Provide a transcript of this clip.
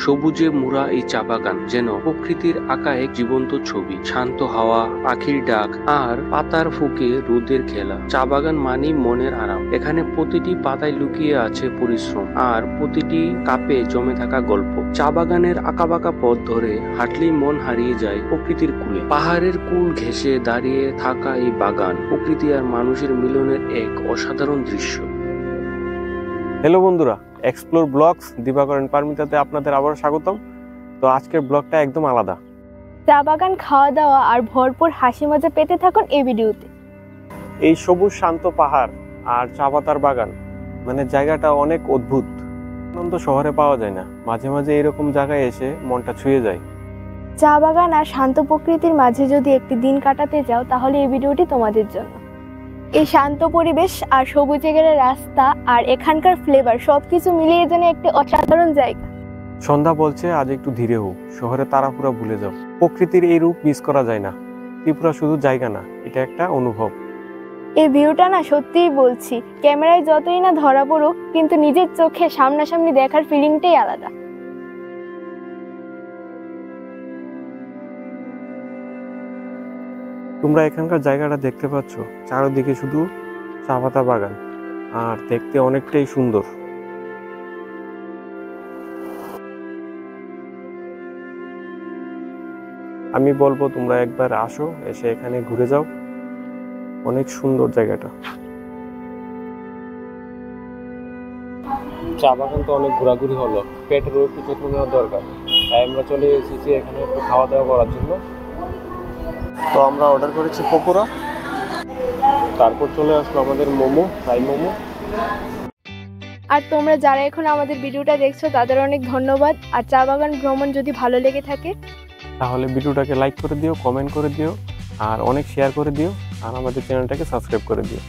সবুজে মোড়া এই চা বাগান যেন প্রকৃতির আঁকা এক জীবন্ত ছবি। শান্ত হাওয়া, পাখির ডাক আর পাতার ফুঁকে রোদের খেলা। চা বাগান মানেই মনের আরাম। এখানে প্রতিটি পাতায় লুকিয়ে আছে পরিশ্রম, আর প্রতিটি কাপে জমে থাকা গল্প। চা বাগানের আঁকাবাঁকা পথ ধরে হাঁটলেই মন হারিয়ে যায় প্রকৃতির কুলে। পাহাড়ের কুল ঘেঁষে দাঁড়িয়ে থাকা এই বাগান প্রকৃতি আর মানুষের মিলনের এক অসাধারণ দৃশ্য। হ্যালো বন্ধুরা, এক্সপ্লোর ব্লগস দিবাকর এন্ড পারমিতাতে আপনাদের আবারও স্বাগতম। তো আজকের ব্লগটা একদম আলাদা। চা বাগান, খাওয়া দাওয়া আর ভরপুর হাসি মজা পেতে থাকুন এই ভিডিওতে। এই সবুজ শান্ত পাহাড় আর চা পাতার বাগান, মানে জায়গাটা অনেক অদ্ভুত। আনন্দ শহরে পাওয়া যায় না, মাঝে মাঝে এরকম জায়গায় এসে মনটা ছুঁয়ে যায়। চা বাগান আর শান্ত প্রকৃতির মাঝে যদি একটি দিন কাটাতে যাও, তাহলে এই ভিডিওটি তোমাদের জন্য। এই শান্ত পরিবেশ আর সবুজে ঘেরা রাস্তা আর এখানকার ফ্লেভার সবকিছু মিলিয়ে যেন একটি অসাধারণ জায়গা। সন্ধ্যা বলছে আজ একটু ধীরে হোক, শহরে তাড়াহুড়া ভুলে যাও। প্রকৃতির এই রূপ মিস করা যায় না। ত্রিপুরা শুধু জায়গা না, এটা একটা অনুভব। এই ভিউটা না, সত্যিই বলছি, ক্যামেরায় যতই না ধরা পড়ুক, কিন্তু নিজের চোখে সামনাসামনি দেখার ফিলিংটাই আলাদা। তোমরা এখানকার জায়গাটা দেখতে পাচ্ছ, চারদিকে শুধু চা পাতা বাগান, আর দেখতে অনেকটাই সুন্দর। আমি বলবো তোমরা একবার আসো, এসে এখানে ঘুরে যাও, অনেক সুন্দর জায়গাটা। চা বাগান তো অনেক ঘোরাঘুরি হলো, পেটেরও একটু যত্ন নেওয়া দরকার, তাই আমরা চলে এসেছি এখানে একটু খাওয়া দাওয়া করার জন্য। তো আমরা অর্ডার করেছি পকোড়া, তারপর চলে আসলো আমাদের মোমো, ফ্রাই মোমো। আর তোমরা যারা এখন আমাদের ভিডিওটা দেখছো, তাদের অনেক ধন্যবাদ। আর চা বাগান ভ্রমণ যদি ভালো লেগে থাকে, তাহলে ভিডিওটাকে লাইক করে দিও, কমেন্ট করে দিও, আর অনেক শেয়ার করে দিও, আর আমাদের চ্যানেলটাকে সাবস্ক্রাইব করে দিও।